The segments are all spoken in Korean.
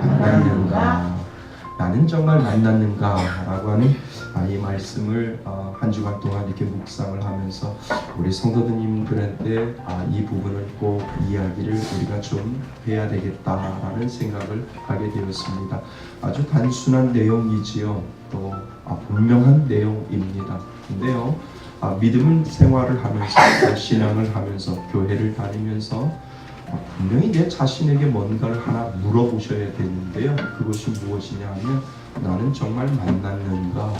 만났는가? 나는 정말 만났는가? 라고 하는 이 말씀을 한 주간 동안 이렇게 묵상을 하면서 우리 성도님들한테 이 부분을 꼭 이야기를 우리가 좀 해야 되겠다라는 생각을 하게 되었습니다. 아주 단순한 내용이지요. 또 분명한 내용입니다. 근데요, 믿음 생활을 하면서 신앙을 하면서 교회를 다니면서 분명히 내 자신에게 뭔가를 하나 물어보셔야 되는데요. 그것이 무엇이냐 하면 나는 정말 만났는가?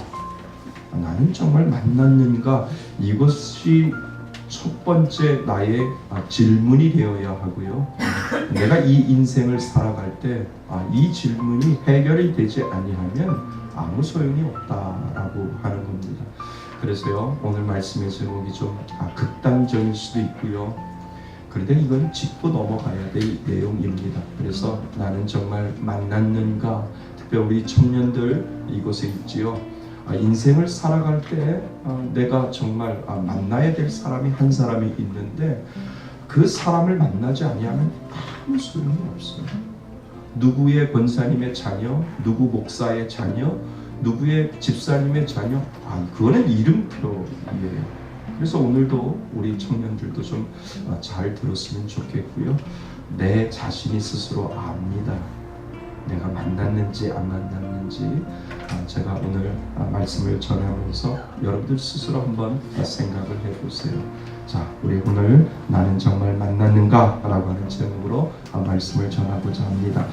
나는 정말 만났는가? 이것이 첫 번째 나의 질문이 되어야 하고요. 내가 이 인생을 살아갈 때 이 질문이 해결이 되지 아니하면 아무 소용이 없다라고 하는 겁니다. 그래서요, 오늘 말씀의 제목이 좀 극단적일 수도 있고요. 그런데 이건 짚고 넘어가야 될 내용입니다. 그래서 나는 정말 만났는가? 특별히 우리 청년들 이곳에 있지요. 인생을 살아갈 때 내가 정말 만나야 될 사람이 한 사람이 있는데 그 사람을 만나지 아니하면 아무 소용이 없어요. 누구의 권사님의 자녀, 누구 목사의 자녀, 누구의 집사님의 자녀, 그거는 이름표예요. 그래서 오늘도 우리 청년들도 좀 잘 들었으면 좋겠고요. 내 자신이 스스로 압니다. 내가 만났는지 안 만났는지 제가 오늘 말씀을 전하면서 여러분들 스스로 한번 생각을 해보세요. 자, 우리 오늘 나는 정말 만났는가? 라고 하는 제목으로 말씀을 전하고자 합니다.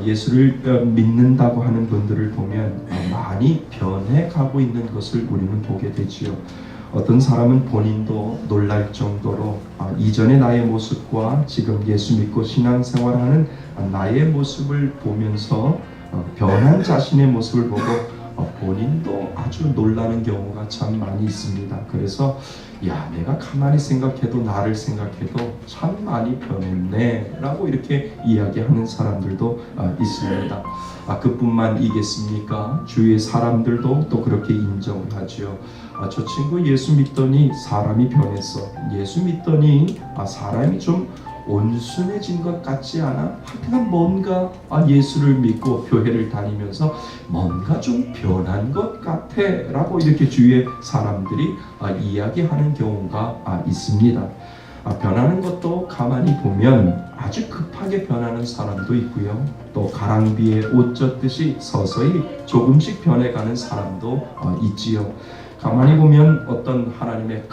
예수를 믿는다고 하는 분들을 보면 많이 변해가고 있는 것을 우리는 보게 되지요. 어떤 사람은 본인도 놀랄 정도로 이전의 나의 모습과 지금 예수 믿고 신앙생활하는 나의 모습을 보면서 변한 자신의 모습을 보고 본인도 아주 놀라는 경우가 참 많이 있습니다. 그래서 내가 가만히 생각해도 나를 생각해도 참 많이 변했네 라고 이렇게 이야기하는 사람들도 있습니다. 그뿐만이겠습니까? 주위의 사람들도 또 그렇게 인정을 하죠. 저 친구 예수 믿더니 사람이 변했어. 예수 믿더니 사람이 좀 온순해진 것 같지 않아? 하여튼 뭔가 예수를 믿고 교회를 다니면서 뭔가 좀 변한 것 같아 라고 이렇게 주위의 사람들이 이야기하는 경우가 있습니다. 변하는 것도 가만히 보면 아주 급하게 변하는 사람도 있고요. 또 가랑비에 옷 젖듯이 서서히 조금씩 변해가는 사람도 있지요. 가만히 보면 어떤 하나님의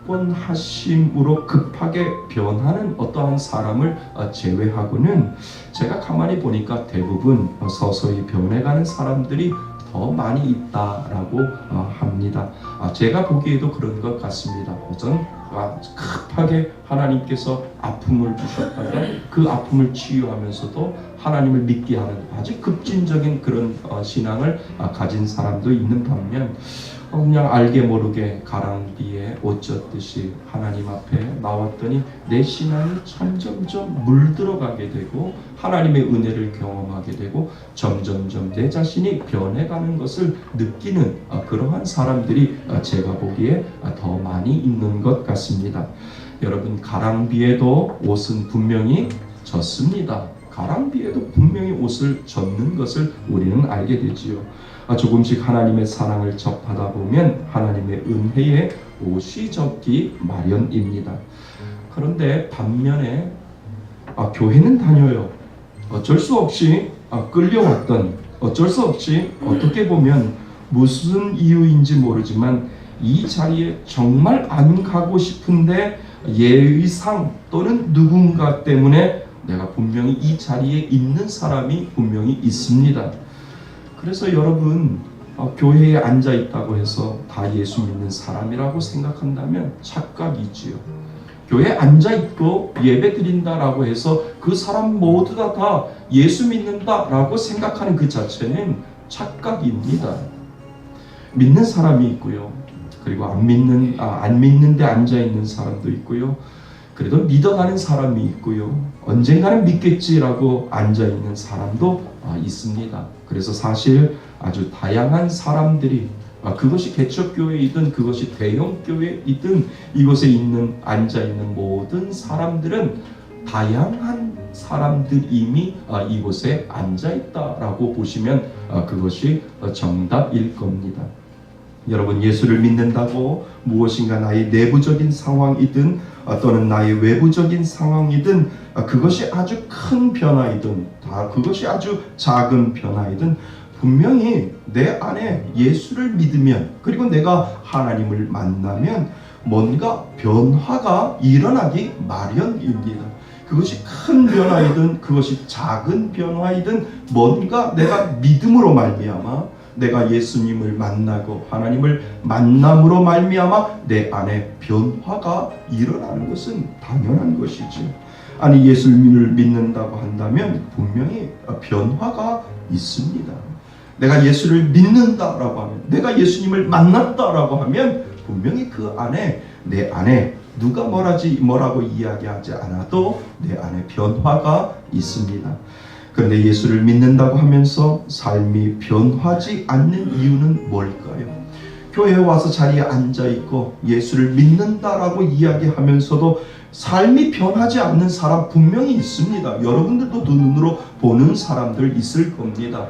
강권하심으로 급하게 변하는 어떠한 사람을 제외하고는 제가 가만히 보니까 대부분 서서히 변해가는 사람들이 더 많이 있다라고 합니다. 제가 보기에도 그런 것 같습니다. 우선 급하게 하나님께서 아픔을 주셨다가 그 아픔을 치유하면서도 하나님을 믿게 하는 아주 급진적인 그런 신앙을 가진 사람도 있는 반면 그냥 알게 모르게 가랑비에 옷 젖듯이 하나님 앞에 나왔더니 내 신앙이 점점점 물들어가게 되고 하나님의 은혜를 경험하게 되고 점점점 내 자신이 변해가는 것을 느끼는 그러한 사람들이 제가 보기에 더 많이 있는 것 같습니다. 여러분, 가랑비에도 옷은 분명히 젖습니다. 가랑비에도 분명히 옷을 젖는 것을 우리는 알게 되지요. 조금씩 하나님의 사랑을 접하다 보면 하나님의 은혜에 옷이 젖기 마련입니다. 그런데 반면에 교회는 다녀요. 어쩔 수 없이 끌려왔던, 어쩔 수 없이 어떻게 보면 무슨 이유인지 모르지만 이 자리에 정말 안 가고 싶은데 예의상 또는 누군가 때문에 내가 분명히 이 자리에 있는 사람이 분명히 있습니다. 그래서 여러분, 교회에 앉아 있다고 해서 다 예수 믿는 사람이라고 생각한다면 착각이지요. 교회에 앉아 있고 예배 드린다라고 해서 그 사람 모두 다 예수 믿는다라고 생각하는 그 자체는 착각입니다. 믿는 사람이 있고요. 그리고 안 믿는데 앉아 있는 사람도 있고요. 그래도 믿어가는 사람이 있고요. 언젠가는 믿겠지라고 앉아있는 사람도 있습니다. 그래서 사실 아주 다양한 사람들이 그것이 개척교회이든 그것이 대형교회이든 이곳에 앉아있는 모든 사람들은 다양한 사람들 이미 이곳에 앉아있다라고 보시면 그것이 정답일 겁니다. 여러분, 예수를 믿는다고 무엇인가 나의 내부적인 상황이든 또는 나의 외부적인 상황이든 그것이 아주 큰 변화이든 그것이 아주 작은 변화이든 분명히 내 안에 예수를 믿으면, 그리고 내가 하나님을 만나면 뭔가 변화가 일어나기 마련입니다. 그것이 큰 변화이든 그것이 작은 변화이든 뭔가 내가 믿음으로 말미암아 내가 예수님을 만나고 하나님을 만남으로 말미암아 내 안에 변화가 일어나는 것은 당연한 것이죠. 아니, 예수님을 믿는다고 한다면 분명히 변화가 있습니다. 내가 예수를 믿는다라고 하면, 내가 예수님을 만났다라고 하면 분명히 그 안에, 내 안에 누가 뭐라고 이야기하지 않아도 내 안에 변화가 있습니다. 그런데 예수를 믿는다고 하면서 삶이 변하지 않는 이유는 뭘까요? 교회에 와서 자리에 앉아있고 예수를 믿는다라고 이야기하면서도 삶이 변하지 않는 사람 분명히 있습니다. 여러분들도 두 눈으로 보는 사람들 있을 겁니다.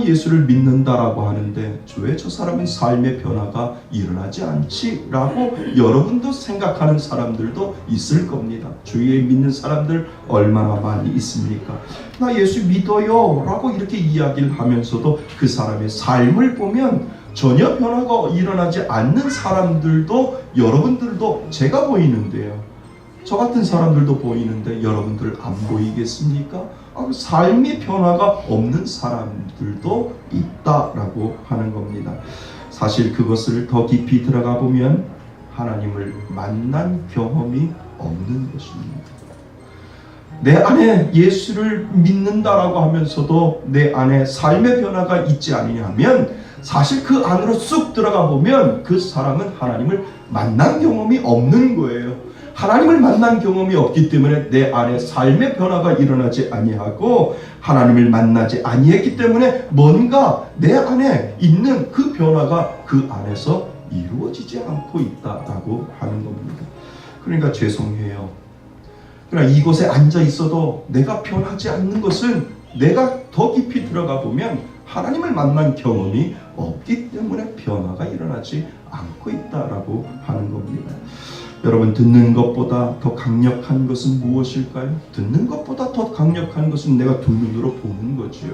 예수를 믿는다라고 하는데 왜 저 사람은 삶의 변화가 일어나지 않지? 라고 여러분도 생각하는 사람들도 있을 겁니다. 주위에 믿는 사람들 얼마나 많이 있습니까? 나 예수 믿어요 라고 이렇게 이야기를 하면서도 그 사람의 삶을 보면 전혀 변화가 일어나지 않는 사람들도 여러분들도 제가 보이는데요. 저 같은 사람들도 보이는데 여러분들 안 보이겠습니까? 삶의 변화가 없는 사람들도 있다라고 하는 겁니다. 사실 그것을 더 깊이 들어가 보면 하나님을 만난 경험이 없는 것입니다. 내 안에 예수를 믿는다라고 하면서도 내 안에 삶의 변화가 있지 않느냐면 사실 그 안으로 쑥 들어가 보면 그 사람은 하나님을 만난 경험이 없는 거예요. 하나님을 만난 경험이 없기 때문에 내 안에 삶의 변화가 일어나지 아니하고 하나님을 만나지 아니했기 때문에 뭔가 내 안에 있는 그 변화가 그 안에서 이루어지지 않고 있다라고 하는 겁니다. 그러니까 죄송해요. 그러나 이곳에 앉아 있어도 내가 변하지 않는 것은 내가 더 깊이 들어가 보면 하나님을 만난 경험이 없기 때문에 변화가 일어나지 않고 있다라고 하는 겁니다. 여러분, 듣는 것보다 더 강력한 것은 무엇일까요? 듣는 것보다 더 강력한 것은 내가 두 눈으로 보는 거지요.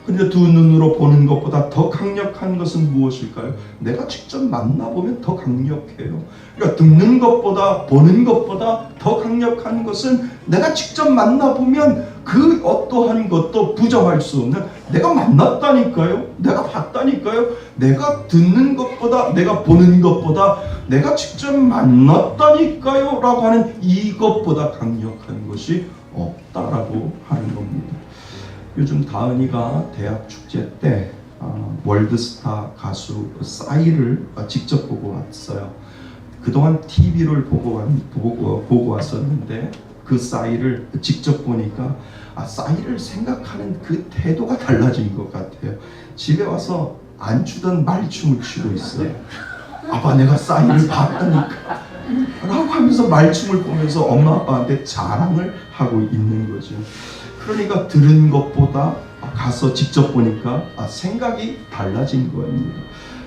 그런데 두 눈으로 보는 것보다 더 강력한 것은 무엇일까요? 내가 직접 만나보면 더 강력해요. 그러니까 듣는 것보다 보는 것보다 더 강력한 것은 내가 직접 만나보면 그 어떠한 것도 부정할 수 없는, 내가 만났다니까요. 내가 봤다니까요. 내가 듣는 것보다, 내가 보는 것보다 내가 직접 만났다니까요 라고 하는 이것보다 강력한 것이 없다라고 하는 겁니다. 요즘 다은이가 대학 축제 때 월드스타 가수 싸이를 직접 보고 왔어요. 그동안 TV를 보고 왔었는데 그 싸이를 직접 보니까 싸이를 생각하는 그 태도가 달라진 것 같아요. 집에 와서 안 추던 말춤을 추고 있어요. 아빠, 내가 싸이를 봤다니까 라고 하면서 말춤을 보면서 엄마 아빠한테 자랑을 하고 있는 거죠. 그러니까 들은 것보다 가서 직접 보니까 생각이 달라진 겁니다.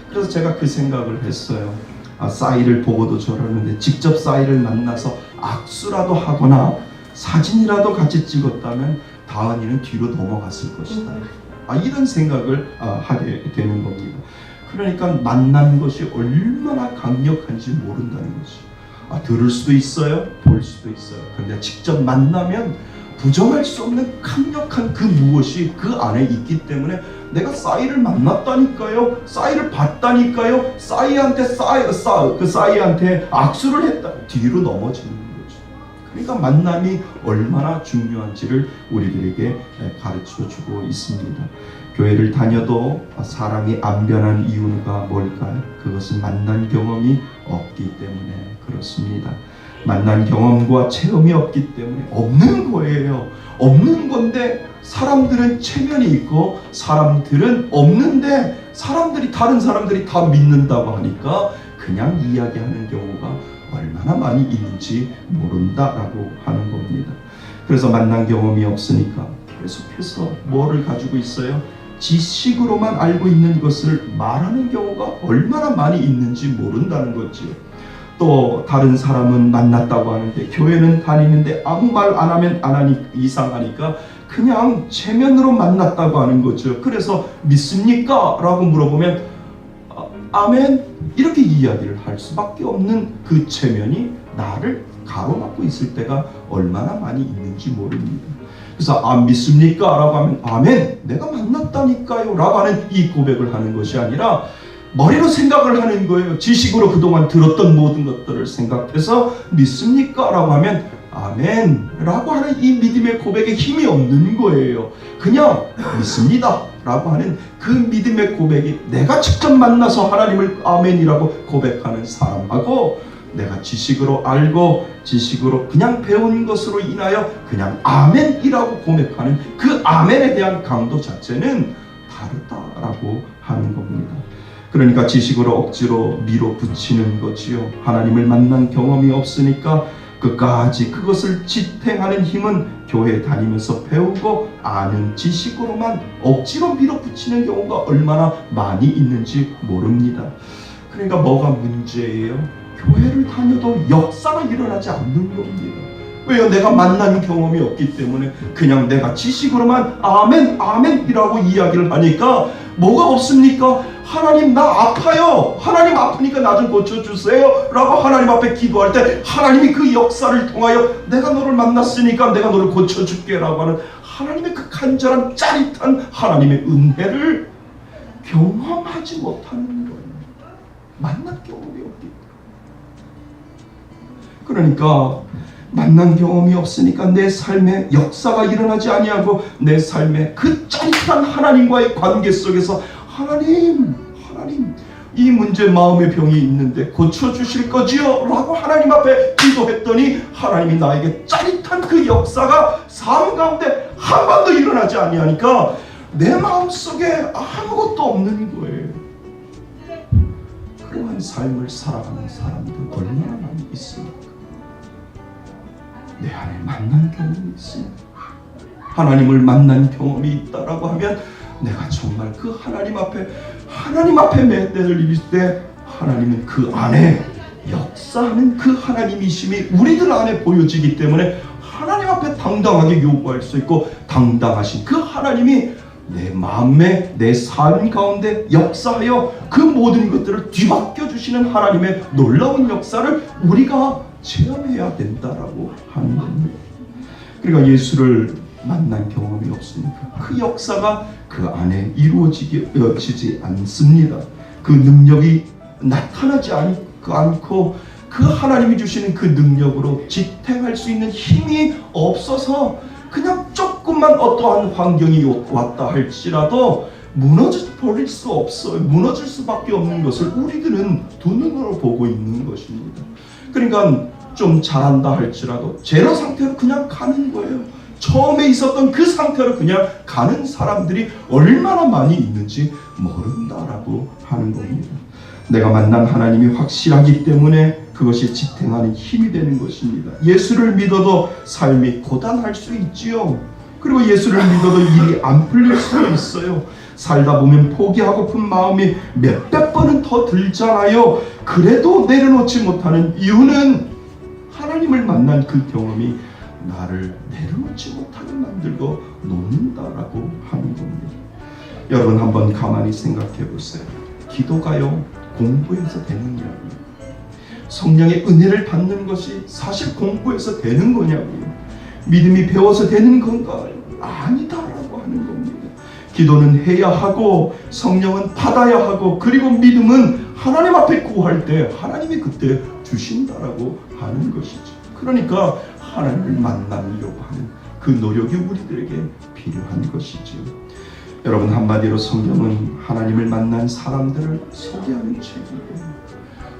그래서 제가 그 생각을 했어요. 싸이를 보고도 저러는데 직접 싸이를 만나서 악수라도 하거나 사진이라도 같이 찍었다면 다은이는 뒤로 넘어갔을 것이다. 이런 생각을 하게 되는 겁니다. 그러니까 만난 것이 얼마나 강력한지 모른다는 거지. 들을 수도 있어요, 볼 수도 있어요. 그런데 직접 만나면 부정할 수 없는 강력한 그 무엇이 그 안에 있기 때문에 내가 싸이를 만났다니까요, 싸이를 봤다니까요, 싸이한테 악수를 했다, 뒤로 넘어지는 거죠. 그러니까 만남이 얼마나 중요한지를 우리들에게 가르쳐주고 있습니다. 교회를 다녀도 사람이 안 변한 이유가 뭘까요? 그것은 만난 경험이 없기 때문에 그렇습니다. 만난 경험과 체험이 없기 때문에 없는 거예요. 없는 건데 사람들은 체면이 있고 사람들은 없는데 다른 사람들이 다 믿는다고 하니까 그냥 이야기하는 경우가 얼마나 많이 있는지 모른다라고 하는 겁니다. 그래서 만난 경험이 없으니까 계속해서 뭐를 가지고 있어요? 지식으로만 알고 있는 것을 말하는 경우가 얼마나 많이 있는지 모른다는 거지요. 또 다른 사람은 만났다고 하는데 교회는 다니는데 아무 말 안 하면 안 하니 이상하니까 그냥 체면으로 만났다고 하는 거죠. 그래서 믿습니까? 라고 물어보면 아멘 이렇게 이야기를 할 수밖에 없는 그 체면이 나를 가로막고 있을 때가 얼마나 많이 있는지 모릅니다. 그래서 믿습니까? 라고 하면 아멘 내가 만났다니까요 라고 하는 이 고백을 하는 것이 아니라 머리로 생각을 하는 거예요. 지식으로 그동안 들었던 모든 것들을 생각해서 믿습니까? 라고 하면 아멘 라고 하는 이 믿음의 고백에 힘이 없는 거예요. 그냥 믿습니다 라고 하는 그 믿음의 고백이 내가 직접 만나서 하나님을 아멘이라고 고백하는 사람하고 내가 지식으로 알고 지식으로 그냥 배운 것으로 인하여 그냥 아멘이라고 고백하는 그 아멘에 대한 강도 자체는 다르다라고 하는 겁니다. 그러니까 지식으로 억지로 밀어붙이는 거지요. 하나님을 만난 경험이 없으니까 끝까지 그것을 지탱하는 힘은 교회 다니면서 배우고 아는 지식으로만 억지로 밀어붙이는 경우가 얼마나 많이 있는지 모릅니다. 그러니까 뭐가 문제예요? 교회를 다녀도 역사가 일어나지 않는 겁니다. 왜요? 내가 만난 경험이 없기 때문에 그냥 내가 지식으로만 아멘 아멘이라고 이야기를 하니까 뭐가 없습니까? 하나님 나 아파요. 하나님 아프니까 나 좀 고쳐주세요 라고 하나님 앞에 기도할 때 하나님이 그 역사를 통하여 내가 너를 만났으니까 내가 너를 고쳐줄게 라고 하는 하나님의 그 간절한 짜릿한 하나님의 은혜를 경험하지 못하는 거예요. 만난 경험이 없기 때문에. 그러니까 만난 경험이 없으니까 내 삶에 역사가 일어나지 아니하고 내 삶에 그 짜릿한 하나님과의 관계 속에서 하나님 이 문제 마음의 병이 있는데 고쳐주실 거지요? 라고 하나님 앞에 기도했더니 하나님이 나에게 짜릿한 그 역사가 삶 가운데 한 번도 일어나지 아니하니까 내 마음속에 아무것도 없는 거예요. 그러한 삶을 살아가는 사람들 얼마나 많이 있습니까? 내 안에 만난 경험이 있습니다. 하나님을 만난 경험이 있다라고 하면 내가 정말 그 하나님 앞에 맷대를 입을 때 하나님은 그 안에 역사하는 그 하나님이심이 우리들 안에 보여지기 때문에 하나님 앞에 당당하게 요구할 수 있고 당당하신 그 하나님이 내 마음에 내 삶 가운데 역사하여 그 모든 것들을 뒤바뀌어 주시는 하나님의 놀라운 역사를 우리가 체험해야 된다라고 하는 겁니다. 그러니까 예수를 만난 경험이 없으니까 그 역사가 그 안에 이루어지지 않습니다. 그 능력이 나타나지 않고 그 하나님이 주시는 그 능력으로 지탱할 수 있는 힘이 없어서 그냥 조금만 어떠한 환경이 왔다 할지라도 무너져 버릴 수 없어요. 무너질 수밖에 없는 것을 우리들은 두 눈으로 보고 있는 것입니다. 그러니까 좀 잘한다 할지라도 제로 상태로 그냥 가는 거예요. 처음에 있었던 그 상태로 그냥 가는 사람들이 얼마나 많이 있는지 모른다라고 하는 겁니다. 내가 만난 하나님이 확실하기 때문에 그것이 지탱하는 힘이 되는 것입니다. 예수를 믿어도 삶이 고단할 수 있지요. 그리고 예수를 믿어도 일이 안 풀릴 수 있어요. 살다 보면 포기하고픈 마음이 몇백 번은 더 들잖아요. 그래도 내려놓지 못하는 이유는 하나님을 만난 그 경험이 나를 내려놓지 못하게 만들고 놓는다라고 하는 겁니다. 여러분 한번 가만히 생각해 보세요. 기도가요 공부해서 되는 거냐고요. 성령의 은혜를 받는 것이 사실 공부해서 되는 거냐고요. 믿음이 배워서 되는 건가요? 아니다라고 하는 겁니다. 기도는 해야 하고 성령은 받아야 하고 그리고 믿음은 하나님 앞에 구할 때 하나님이 그때 주신다라고 하는 것이죠. 그러니까 하나님을 만나려고 하는 그 노력이 우리들에게 필요한 것이죠. 여러분 한마디로 성경은 하나님을 만난 사람들을 소개하는 책이에요.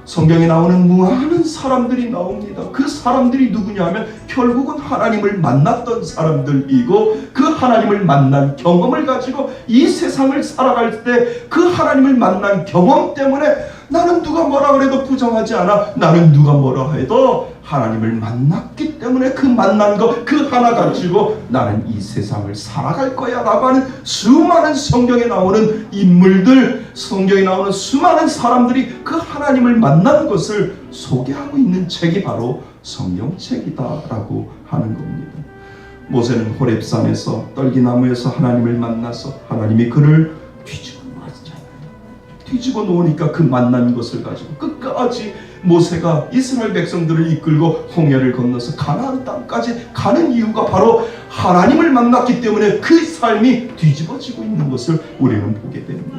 성경에 나오는 많은 사람들이 나옵니다. 그 사람들이 누구냐면 결국은 하나님을 만났던 사람들이고 그 하나님을 만난 경험을 가지고 이 세상을 살아갈 때 그 하나님을 만난 경험 때문에 나는 누가 뭐라 그래도 부정하지 않아. 나는 누가 뭐라 해도 하나님을 만났기 때문에 그 만난 것 그 하나 가지고 나는 이 세상을 살아갈 거야 라고 하는 수많은 성경에 나오는 인물들, 성경에 나오는 수많은 사람들이 그 하나님을 만난 것을 소개하고 있는 책이 바로 성경책이다 라고 하는 겁니다. 모세는 호렙산에서 떨기나무에서 하나님을 만나서 하나님이 그를 뒤집어 놓았잖아요. 뒤집어 놓으니까 그 만난 것을 가지고 끝까지 모세가 이스라엘 백성들을 이끌고 홍해를 건너서 가나안 땅까지 가는 이유가 바로 하나님을 만났기 때문에 그 삶이 뒤집어지고 있는 것을 우리는 보게 됩니다.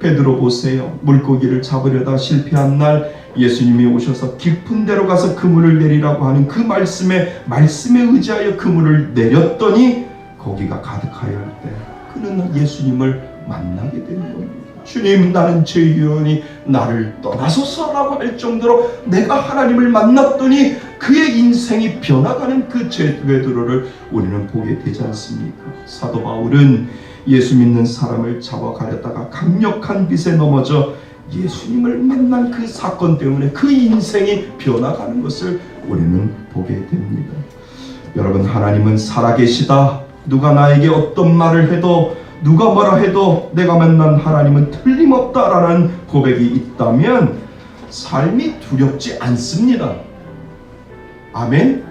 베드로 보세요. 물고기를 잡으려다 실패한 날 예수님이 오셔서 깊은 데로 가서 그물을 내리라고 하는 그 말씀에 의지하여 그물을 내렸더니 고기가 가득하여 때 그는 예수님을 만나게 되는 겁니다. 주님, 나는 죄인이오니 나를 떠나소서라고 할 정도로 내가 하나님을 만났더니 그의 인생이 변화가는 그 베드로를 우리는 보게 되지 않습니까? 사도 바울은 예수 믿는 사람을 잡아가려다가 강력한 빛에 넘어져 예수님을 만난 그 사건 때문에 그 인생이 변화가는 것을 우리는 보게 됩니다. 여러분, 하나님은 살아계시다. 누가 나에게 어떤 말을 해도, 누가 뭐라 해도 내가 만난 하나님은 틀림없다라는 고백이 있다면 삶이 두렵지 않습니다. 아멘.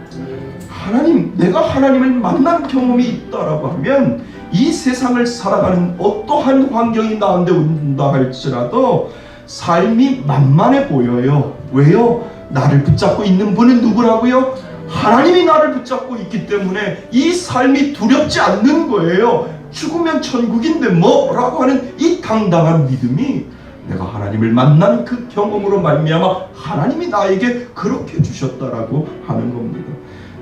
하나님, 내가 하나님을 만난 경험이 있다라고 하면 이 세상을 살아가는 어떠한 환경이 나한테 온다 할지라도 삶이 만만해 보여요. 왜요? 나를 붙잡고 있는 분은 누구라고요? 하나님이 나를 붙잡고 있기 때문에 이 삶이 두렵지 않는 거예요. 죽으면 천국인데 뭐라고 하는 이 당당한 믿음이 내가 하나님을 만난 그 경험으로 말미암아 하나님이 나에게 그렇게 주셨다라고 하는 겁니다.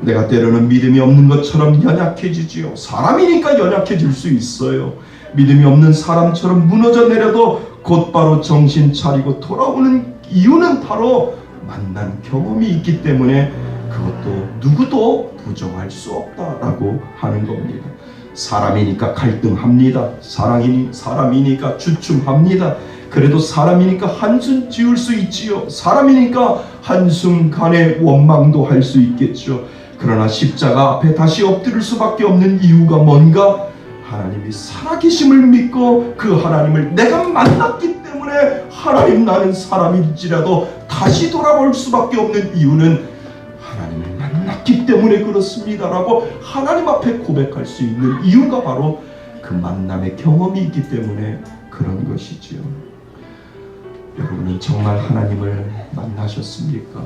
내가 때로는 믿음이 없는 것처럼 연약해지지요. 사람이니까 연약해질 수 있어요. 믿음이 없는 사람처럼 무너져 내려도 곧바로 정신 차리고 돌아오는 이유는 바로 만난 경험이 있기 때문에 그것도 누구도 부정할 수 없다라고 하는 겁니다. 사람이니까 갈등합니다. 사람이니까 주춤합니다. 그래도 사람이니까 한숨 지을 수 있지요. 사람이니까 한순간의 원망도 할 수 있겠죠. 그러나 십자가 앞에 다시 엎드릴 수밖에 없는 이유가 뭔가? 하나님이 살아계심을 믿고 그 하나님을 내가 만났기 때문에 하나님, 나는 사람일지라도 다시 돌아볼 수밖에 없는 이유는 하나님을 만났기 때문에 그렇습니다라고 하나님 앞에 고백할 수 있는 이유가 바로 그 만남의 경험이 있기 때문에 그런 것이지요. 여러분은 정말 하나님을 만나셨습니까?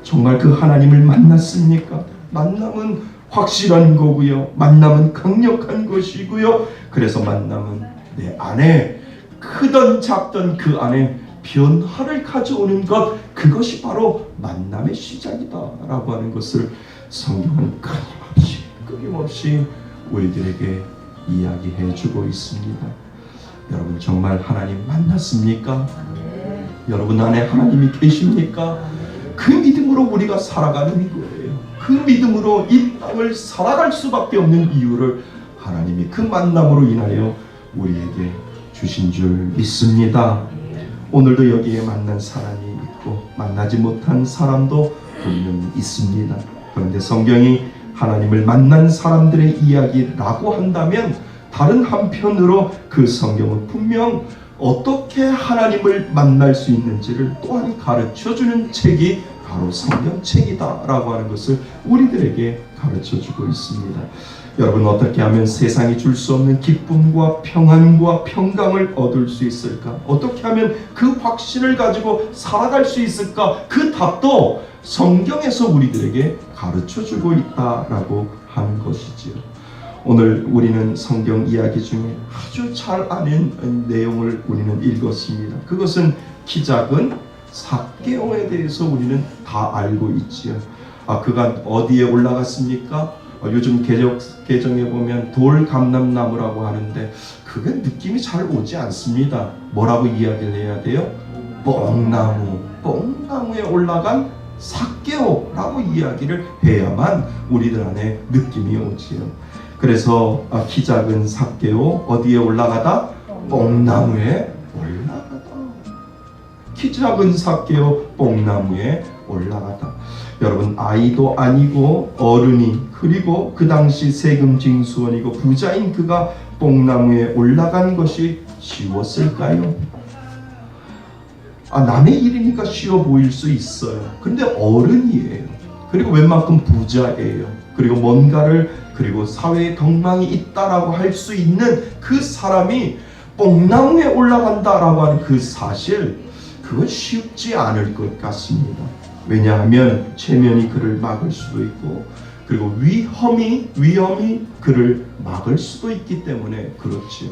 정말 그 하나님을 만났습니까? 만남은 확실한 거고요. 만남은 강력한 것이고요. 그래서 만남은 내 안에 크든 작든 그 안에 변화를 가져오는 것, 그것이 바로 만남의 시작이다 라고 하는 것을 성경은 끊임없이 우리들에게 이야기해 주고 있습니다. 여러분, 정말 하나님 만났습니까? 여러분 안에 하나님이 계십니까? 그 믿음으로 우리가 살아가는 거예요. 그 믿음으로 이 땅을 살아갈 수밖에 없는 이유를 하나님이 그 만남으로 인하여 우리에게 주신 줄 믿습니다. 오늘도 여기에 만난 사람이 있고 만나지 못한 사람도 우리는 있습니다. 그런데 성경이 하나님을 만난 사람들의 이야기라고 한다면 다른 한편으로 그 성경은 분명 어떻게 하나님을 만날 수 있는지를 또한 가르쳐주는 책이 바로 성경책이다 라고 하는 것을 우리들에게 가르쳐주고 있습니다. 여러분, 어떻게 하면 세상이 줄 수 없는 기쁨과 평안과 평강을 얻을 수 있을까? 어떻게 하면 그 확신을 가지고 살아갈 수 있을까? 그 답도 성경에서 우리들에게 가르쳐주고 있다라고 하는 것이지요. 오늘 우리는 성경 이야기 중에 아주 잘 아는 내용을 우리는 읽었습니다. 그것은 키 작은 삭개오에 대해서 우리는 다 알고 있지요. 그가 어디에 올라갔습니까? 요즘 개정에 보면 돌감람나무라고 하는데 그게 느낌이 잘 오지 않습니다. 뭐라고 이야기를 해야 돼요? 뽕나무에 올라간 삭개오라고 이야기를 해야만 우리들 안에 느낌이 오지요. 그래서 키 작은 삭개오 어디에 올라가다? 뽕나무에 올라가다. 키 작은 삭개오 뽕나무에 올라가다. 여러분, 아이도 아니고 어른이, 그리고 그 당시 세금 징수원이고 부자인 그가 뽕나무에 올라간 것이 쉬웠을까요? 남의 일이니까 쉬워 보일 수 있어요. 근데 어른이에요. 그리고 웬만큼 부자예요. 그리고 뭔가를, 그리고 사회에 덕망이 있다라고 할 수 있는 그 사람이 뽕나무에 올라간다라고 하는 그 사실, 그건 쉽지 않을 것 같습니다. 왜냐하면 체면이 그를 막을 수도 있고, 그리고 위험이 그를 막을 수도 있기 때문에 그렇지요.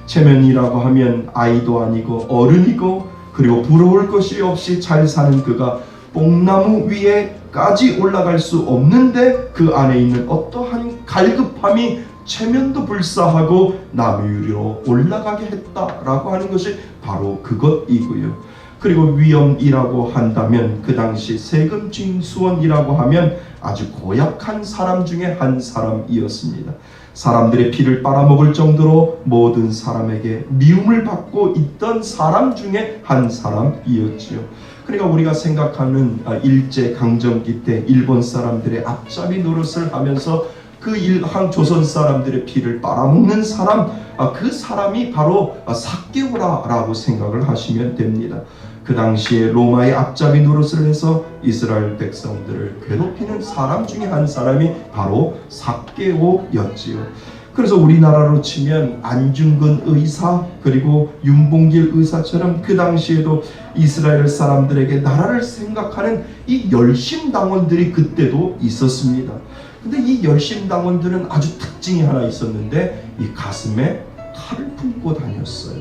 체면이라고 하면 아이도 아니고 어른이고, 그리고 부러울 것이 없이 잘 사는 그가 뽕나무 위에까지 올라갈 수 없는데 그 안에 있는 어떠한 갈급함이 체면도 불사하고 나무 위로 올라가게 했다라고 하는 것이 바로 그것이고요. 그리고 위험이라고 한다면 그 당시 세금 징수원이라고 하면 아주 고약한 사람 중에 한 사람이었습니다. 사람들의 피를 빨아먹을 정도로 모든 사람에게 미움을 받고 있던 사람 중에 한 사람이었지요. 그러니까 우리가 생각하는 일제강점기 때 일본 사람들의 앞잡이 노릇을 하면서 그 조선 사람들의 피를 빨아먹는 사람, 그 사람이 바로 삭개오라고 생각을 하시면 됩니다. 그 당시에 로마의 앞잡이 노릇을 해서 이스라엘 백성들을 괴롭히는 사람 중에 한 사람이 바로 삭개오였지요. 그래서 우리나라로 치면 안중근 의사, 그리고 윤봉길 의사처럼 그 당시에도 이스라엘 사람들에게 나라를 생각하는 이 열심당원들이 그때도 있었습니다. 근데 이 열심당원들은 아주 특징이 하나 있었는데, 이 가슴에 칼을 품고 다녔어요.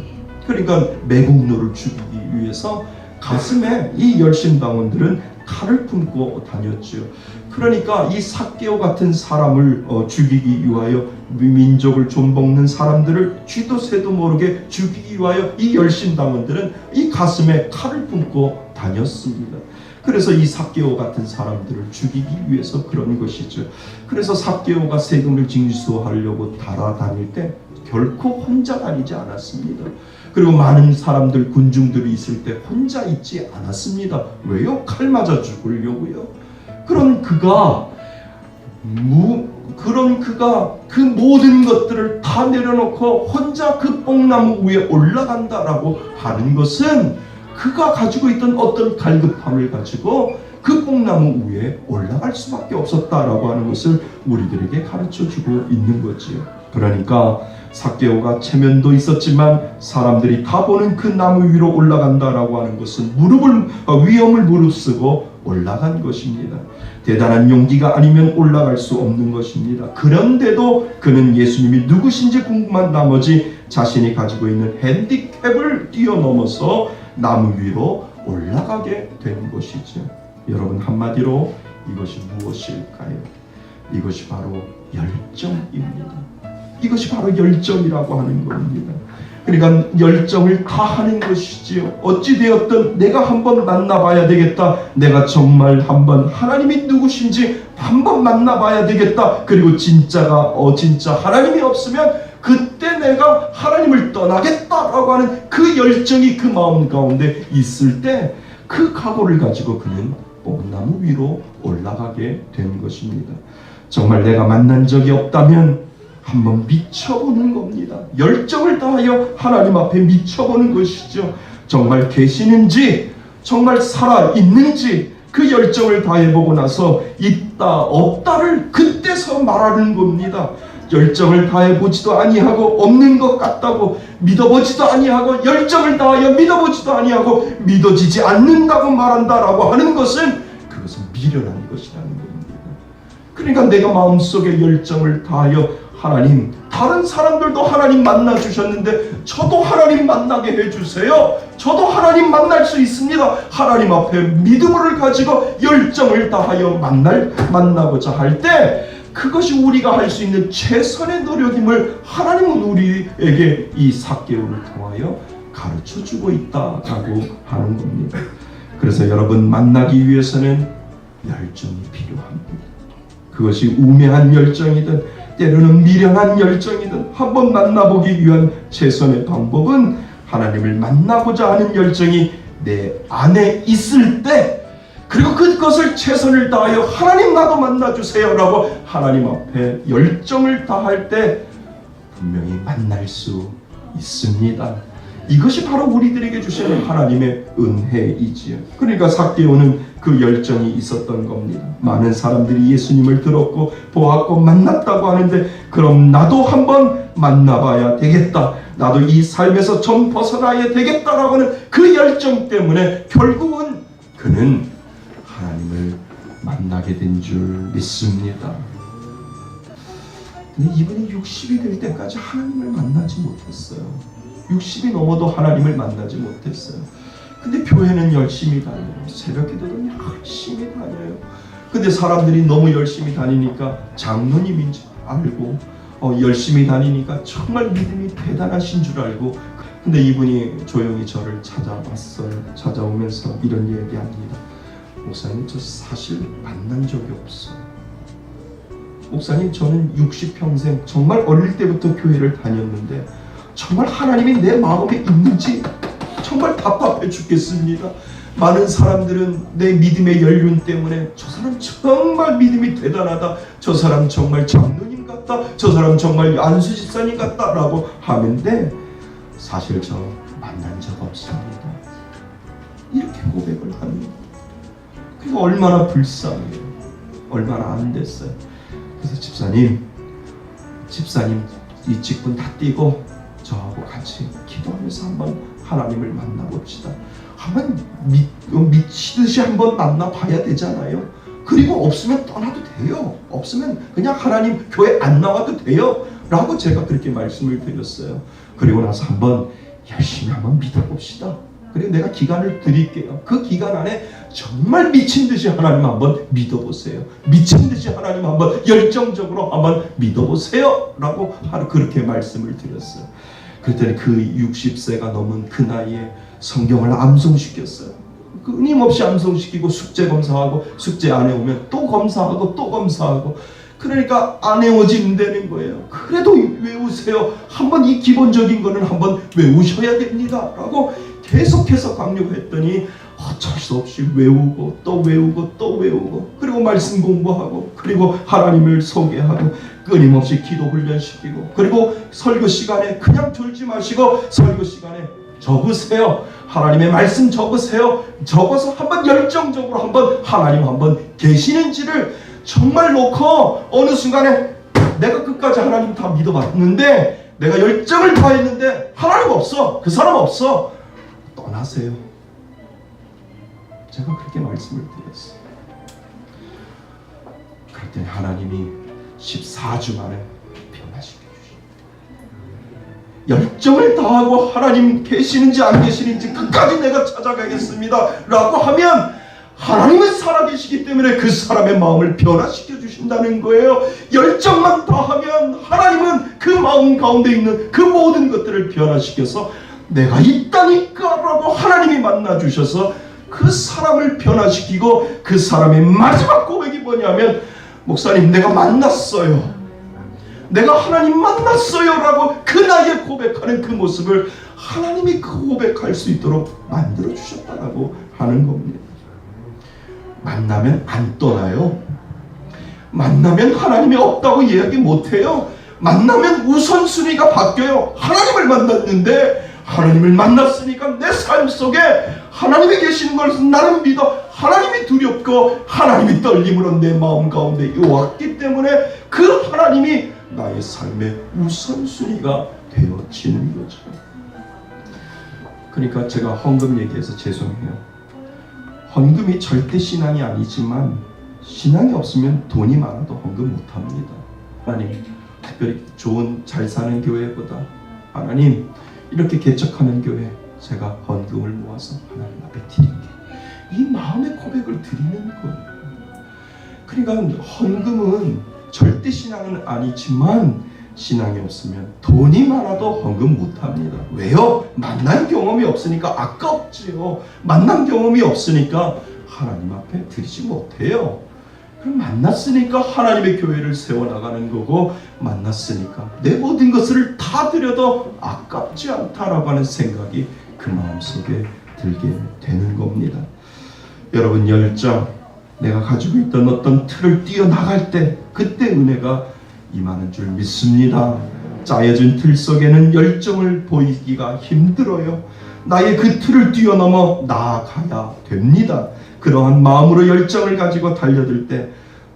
그러니까 매국노를 죽이기 위해서 가슴에 이 열심당원들은 칼을 품고 다녔죠. 그러니까 이 삭개오 같은 사람을 죽이기 위하여, 민족을 좀먹는 사람들을 쥐도 새도 모르게 죽이기 위하여 이 열심당원들은 이 가슴에 칼을 품고 다녔습니다. 그래서 이 삭개오 같은 사람들을 죽이기 위해서 그런 것이죠. 그래서 삭개오가 세금을 징수하려고 달아다닐 때 결코 혼자 다니지 않았습니다. 그리고 많은 사람들, 군중들이 있을 때 혼자 있지 않았습니다. 왜요? 칼 맞아 죽으려고요. 그런 그가 그 모든 것들을 다 내려놓고 혼자 그 뽕나무 위에 올라간다라고 하는 것은 그가 가지고 있던 어떤 갈급함을 가지고 그 뽕나무 위에 올라갈 수밖에 없었다라고 하는 것을 우리들에게 가르쳐주고 있는 거지요. 그러니까 삭개오가 체면도 있었지만 사람들이 다 보는 그 나무 위로 올라간다라고 하는 것은 위험을 무릅쓰고 올라간 것입니다. 대단한 용기가 아니면 올라갈 수 없는 것입니다. 그런데도 그는 예수님이 누구신지 궁금한 나머지 자신이 가지고 있는 핸디캡을 뛰어넘어서 나무 위로 올라가게 된 것이죠. 여러분, 한마디로 이것이 무엇일까요? 이것이 바로 열정입니다. 이것이 바로 열정이라고 하는 겁니다. 그러니까 열정을 다하는 것이지요. 어찌되었든 내가 한번 만나봐야 되겠다. 내가 정말 한번 하나님이 누구신지 한번 만나봐야 되겠다. 그리고 진짜 하나님이 없으면 그때 내가 하나님을 떠나겠다라고 하는 그 열정이 그 마음 가운데 있을 때 그 각오를 가지고 그는 뽕나무 위로 올라가게 된 것입니다. 정말 내가 만난 적이 없다면 한번 미쳐보는 겁니다. 열정을 다하여 하나님 앞에 미쳐보는 것이죠. 정말 계시는지, 정말 살아있는지 그 열정을 다해보고 나서 있다 없다를 그때서 말하는 겁니다. 열정을 다해보지도 아니하고 없는 것 같다고 믿어보지도 아니하고 열정을 다하여 믿어보지도 아니하고 믿어지지 않는다고 말한다라고 하는 것은 그것은 미련한 것이라는 겁니다. 그러니까 내가 마음속에 열정을 다하여 하나님, 다른 사람들도 하나님 만나 주셨는데 저도 하나님 만나게 해주세요. 저도 하나님 만날 수 있습니다. 하나님 앞에 믿음을 가지고 열정을 다하여 만나고자 할 때 그것이 우리가 할 수 있는 최선의 노력임을 하나님은 우리에게 이 삭개오를 통하여 가르쳐주고 있다라고 하는 겁니다. 그래서 여러분, 만나기 위해서는 열정이 필요합니다. 그것이 우매한 열정이든 때로는 미련한 열정이든 한번 만나보기 위한 최선의 방법은 하나님을 만나고자 하는 열정이 내 안에 있을 때, 그리고 그것을 최선을 다하여 하나님 나도 만나주세요 라고 하나님 앞에 열정을 다할 때 분명히 만날 수 있습니다. 이것이 바로 우리들에게 주시는 하나님의 은혜이지요. 그러니까 삭개오는 그 열정이 있었던 겁니다. 많은 사람들이 예수님을 들었고 보았고 만났다고 하는데, 그럼 나도 한번 만나봐야 되겠다, 나도 이 삶에서 좀 벗어나야 되겠다라고 하는 그 열정 때문에 결국은 그는 하나님을 만나게 된 줄 믿습니다. 근데 이분이 60이 될 때까지 하나님을 만나지 못했어요. 60이 넘어도 하나님을 만나지 못했어요. 근데 교회는 열심히 다녀요. 새벽 기도는 열심히 다녀요. 근데 사람들이 너무 열심히 다니니까 장로님인 줄 알고, 열심히 다니니까 정말 믿음이 대단하신 줄 알고, 근데 이분이 조용히 저를 찾아왔어요. 찾아오면서 이런 얘기합니다. 목사님, 저 사실 만난 적이 없어요. 목사님, 저는 60평생 정말 어릴 때부터 교회를 다녔는데 정말 하나님이 내 마음에 있는지 정말 답답해 죽겠습니다. 많은 사람들은 내 믿음의 연륜 때문에 저 사람 정말 믿음이 대단하다, 저 사람 정말 장로님 같다, 저 사람 정말 안수 집사님 같다 라고 하는데 사실 저 만난 적 없습니다. 이렇게 고백을 합니다. 그리고 얼마나 불쌍해요. 얼마나 안 됐어요. 그래서 집사님 이 직분 다 띄고 저하고 같이 기도하면서 한번 하나님을 만나봅시다. 한번 미치듯이 한번 만나봐야 되잖아요. 그리고 없으면 떠나도 돼요. 없으면 그냥 하나님 교회 안 나와도 돼요 라고 제가 그렇게 말씀을 드렸어요. 그리고 나서 한번 열심히 한번 믿어봅시다. 그리고 내가 기간을 드릴게요. 그 기간 안에 정말 미친듯이 하나님 한번 믿어보세요. 미친듯이 하나님 한번 열정적으로 한번 믿어보세요 라고 그렇게 말씀을 드렸어요. 그랬더니 그 60세가 넘은 그 나이에 성경을 암송시켰어요. 끊임없이 암송시키고 숙제 검사하고, 숙제 안 해오면 또 검사하고 또 검사하고, 그러니까 안 외워진다는 거예요. 그래도 외우세요. 한번 이 기본적인 거는 한번 외우셔야 됩니다 라고 계속해서 강요했더니 어쩔 수 없이 외우고 또 외우고 또 외우고, 그리고 말씀 공부하고, 그리고 하나님을 소개하고, 끊임없이 기도 훈련시키고, 그리고 설교 시간에 그냥 졸지 마시고 설교 시간에 적으세요. 하나님의 말씀 적으세요. 적어서 한번 열정적으로 한번 하나님 한번 계시는지를 정말 놓고, 어느 순간에 내가 끝까지 하나님 다 믿어봤는데, 내가 열정을 다했는데 하나님 없어, 그 사람 없어, 떠나세요. 제가 그렇게 말씀을 드렸어요. 그랬더니 하나님이 14주 만에 변화시켜 주십니다. 열정을 다하고 하나님 계시는지 안 계시는지 끝까지 내가 찾아가겠습니다 라고 하면 하나님은 살아계시기 때문에 그 사람의 마음을 변화시켜 주신다는 거예요. 열정만 다하면 하나님은 그 마음 가운데 있는 그 모든 것들을 변화시켜서 내가 있다니까 라고 하나님이 만나주셔서 그 사람을 변화시키고, 그 사람의 마지막 고백이 뭐냐면, 목사님 내가 만났어요, 내가 하나님 만났어요 라고 그 나이에 고백하는 그 모습을 하나님이 그 고백할 수 있도록 만들어 주셨다라고 하는 겁니다. 만나면 안 떠나요. 만나면 하나님이 없다고 이야기 못해요. 만나면 우선순위가 바뀌어요. 하나님을 만났는데, 하나님을 만났으니까 내 삶 속에 하나님이 계시는 것을 나는 믿어, 하나님이 두렵고 하나님이 떨림으로 내 마음 가운데 왔기 때문에 그 하나님이 나의 삶의 우선순위가 되어지는 거죠. 그러니까 제가 헌금 얘기해서 죄송해요. 헌금이 절대 신앙이 아니지만, 신앙이 없으면 돈이 많아도 헌금 못합니다. 하나님, 특별히 좋은 잘 사는 교회보다 하나님 이렇게 개척하는 교회 제가 헌금을 모아서 하나님 앞에 드릴게, 이 마음의 고백을 드리는 거예요. 그러니까 헌금은 절대 신앙은 아니지만, 신앙이 없으면 돈이 많아도 헌금 못합니다. 왜요? 만난 경험이 없으니까 아깝지요. 만난 경험이 없으니까 하나님 앞에 드리지 못해요. 그럼 만났으니까 하나님의 교회를 세워나가는 거고, 만났으니까 내 모든 것을 다 드려도 아깝지 않다라고 하는 생각이 그 마음속에 들게 되는 겁니다. 여러분, 열정, 내가 가지고 있던 어떤 틀을 뛰어나갈 때 그때 은혜가 임하는 줄 믿습니다. 짜여진 틀 속에는 열정을 보이기가 힘들어요. 나의 그 틀을 뛰어넘어 나아가야 됩니다. 그러한 마음으로 열정을 가지고 달려들 때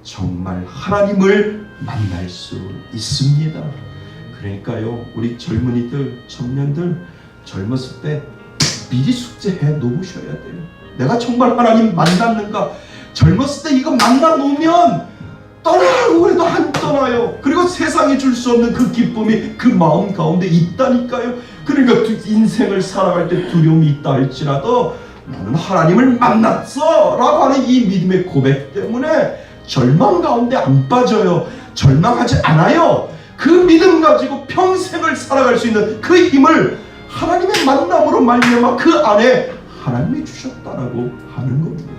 정말 하나님을 만날 수 있습니다. 그러니까요, 우리 젊은이들, 청년들 젊었을 때 미리 숙제해 놓으셔야 돼요. 내가 정말 하나님 만났는가? 젊었을 때 이거 만나 놓으면 떠나라고 해도 안 떠나요. 그리고 세상에 줄 수 없는 그 기쁨이 그 마음 가운데 있다니까요. 그러니까 인생을 살아갈 때 두려움이 있다 할지라도 나는 하나님을 만났어 라고 하는 이 믿음의 고백 때문에 절망 가운데 안 빠져요. 절망하지 않아요. 그 믿음 가지고 평생을 살아갈 수 있는 그 힘을 하나님의 만남으로 말미암아 그 안에 하나님이 주셨다라고 하는 겁니다.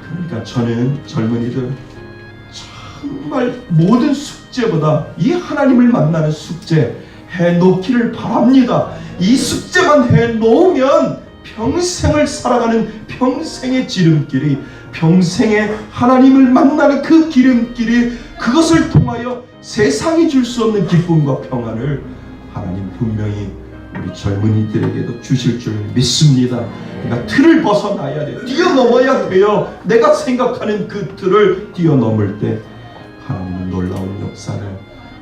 그러니까 저는 젊은이들 정말 모든 숙제보다 이 하나님을 만나는 숙제 해놓기를 바랍니다. 이 숙제만 해놓으면 평생을 살아가는 평생의 지름길이, 평생의 하나님을 만나는 그 기름길이, 그것을 통하여 세상이 줄 수 없는 기쁨과 평안을 하나님 분명히 우리 젊은이들에게도 주실 줄 믿습니다. 그러니까 틀을 벗어나야 돼요. 뛰어넘어야 돼요. 내가 생각하는 그 틀을 뛰어넘을 때 하나님은 놀라운 역사를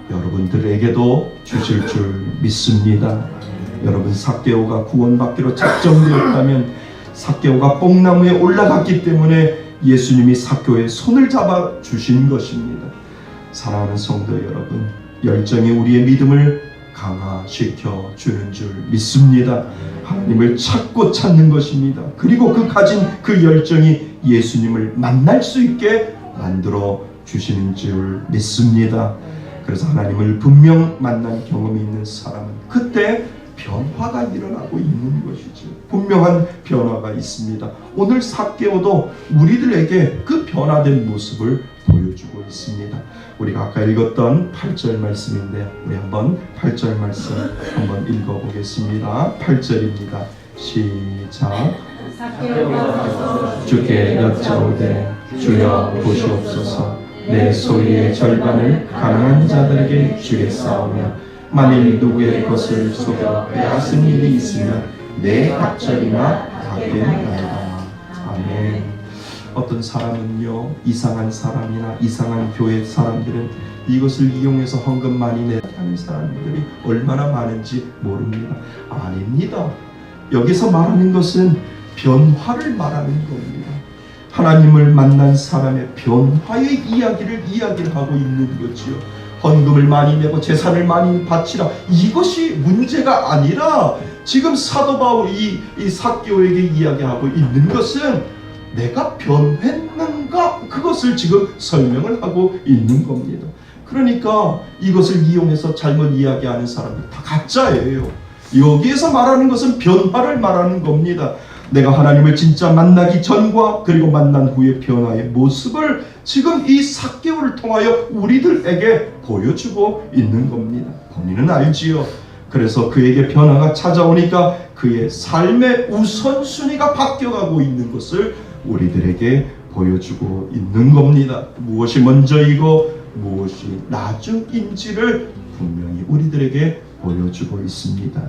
여러분들에게도 주실 줄 믿습니다. 여러분, 삭개오가 구원받기로 작정되었다면 삭개오가 뽕나무에 올라갔기 때문에 예수님이 삭개오의 손을 잡아 주신 것입니다. 사랑하는 성도 여러분, 열정이 우리의 믿음을 강화시켜 주는 줄 믿습니다. 하나님을 찾고 찾는 것입니다. 그리고 그 가진 그 열정이 예수님을 만날 수 있게 만들어 주시는 줄 믿습니다. 그래서 하나님을 분명 만난 경험이 있는 사람은 그때 변화가 일어나고 있는 것이죠. 분명한 변화가 있습니다. 오늘 삭개오도 우리들에게 그 변화된 모습을 보여주고 있습니다. 우리가 아까 읽었던 8절 말씀인데 우리 한번 8절 말씀 한번 읽어보겠습니다. 8절입니다. 시작. 주께 여짜오되 주여 보시옵소서. 내 소유의 절반을 가난한 자들에게 주겠사오며 만일 누구의 것을 속여 빼앗은 일이 있으면 내 갑절이나 갚겠나이다. 아멘. 어떤 사람은요, 이상한 사람이나 이상한 교회 사람들은 이것을 이용해서 헌금 많이 내게 하는 사람들이 얼마나 많은지 모릅니다. 아닙니다. 여기서 말하는 것은 변화를 말하는 겁니다. 하나님을 만난 사람의 변화의 이야기를 하고 있는 거지요. 헌금을 많이 내고 재산을 많이 바치라, 이것이 문제가 아니라 지금 사도 바울이 이 삭개오에게 이야기하고 있는 것은 내가 변했는가, 그것을 지금 설명을 하고 있는 겁니다. 그러니까 이것을 이용해서 잘못 이야기하는 사람들 다 가짜예요. 여기에서 말하는 것은 변화를 말하는 겁니다. 내가 하나님을 진짜 만나기 전과 그리고 만난 후의 변화의 모습을 지금 이 삭개오를 통하여 우리들에게 보여주고 있는 겁니다. 본인은 알지요. 그래서 그에게 변화가 찾아오니까 그의 삶의 우선순위가 바뀌어가고 있는 것을 우리들에게 보여주고 있는 겁니다. 무엇이 먼저이고 무엇이 나중인지를 분명히 우리들에게 보여주고 있습니다.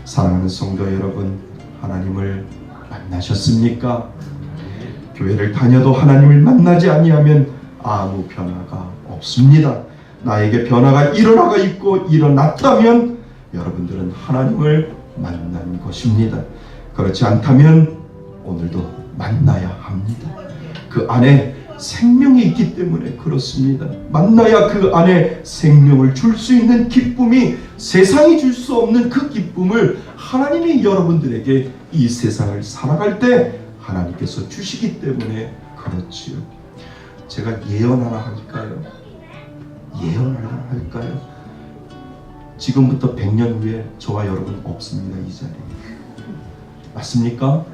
사랑하는 성도 여러분, 하나님을 만나셨습니까? 교회를 다녀도 하나님을 만나지 아니하면 아무 변화가 없습니다. 나에게 변화가 일어나고 있고 일어났다면 여러분들은 하나님을 만난 것입니다. 그렇지 않다면 오늘도 만나야 합니다. 그 안에 생명이 있기 때문에 그렇습니다. 만나야 그 안에 생명을 줄 수 있는 기쁨이, 세상이 줄 수 없는 그 기쁨을 하나님이 여러분들에게 이 세상을 살아갈 때 하나님께서 주시기 때문에 그렇지요. 제가 예언 하나 할까요? 예언 하나 할까요? 지금부터 100년 후에 저와 여러분 없습니다. 이 자리에. 맞습니까?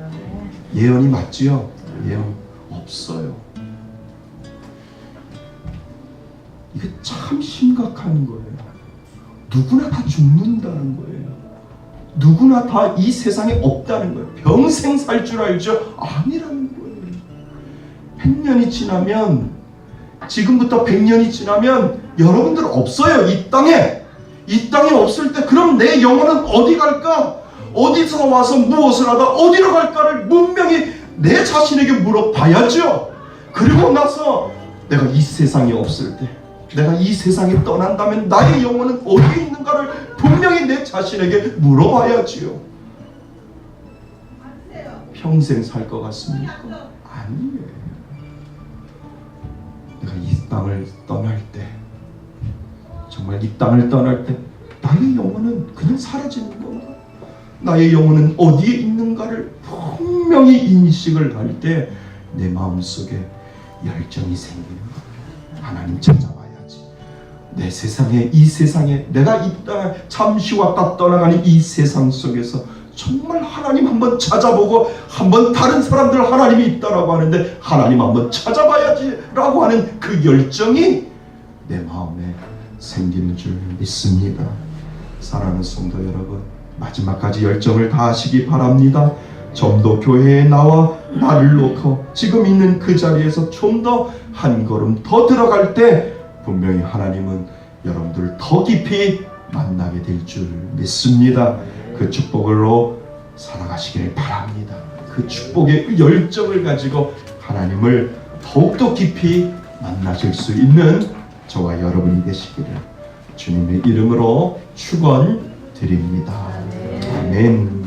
예언이 맞지요? 예언 없어요. 이게 참 심각한 거예요. 누구나 다 죽는다는 거예요. 누구나 다 이 세상에 없다는 거예요. 평생 살 줄 알죠? 아니라는 거예요. 100년이 지나면, 지금부터 100년이 지나면 여러분들 없어요. 이 땅에. 이 땅에 없을 때 그럼 내 영혼은 어디 갈까? 어디서 와서 무엇을 하다 어디로 갈까를 분명히 내 자신에게 물어봐야죠. 그리고 나서 내가 이 세상에 없을 때, 내가 이 세상에 떠난다면 나의 영혼은 어디에 있는가를 분명히 내 자신에게 물어봐야지요. 평생 살 것 같습니까? 아니에요. 내가 이 땅을 떠날 때, 정말 이 땅을 떠날 때 나의 영혼은 그냥 사라지는 겁니다. 나의 영혼은 어디에 있는가를 분명히 인식을 할 때 내 마음속에 열정이 생기는 거예요. 하나님 찾아봐야지. 내 세상에, 이 세상에, 내가 이 땅에 잠시 왔다 떠나가는 이 세상 속에서 정말 하나님 한번 찾아보고, 한번 다른 사람들 하나님이 있다라고 하는데 하나님 한번 찾아봐야지 라고 하는 그 열정이 내 마음에 생기는 줄 믿습니다. 사랑하는 성도 여러분, 마지막까지 열정을 다하시기 바랍니다. 좀 더 교회에 나와 나를 놓고 지금 있는 그 자리에서 좀 더 한 걸음 더 들어갈 때 분명히 하나님은 여러분들을 더 깊이 만나게 될 줄 믿습니다. 그 축복으로 살아가시기를 바랍니다. 그 축복의 열정을 가지고 하나님을 더욱더 깊이 만나실 수 있는 저와 여러분이 되시기를 주님의 이름으로 축원드립니다. 아멘.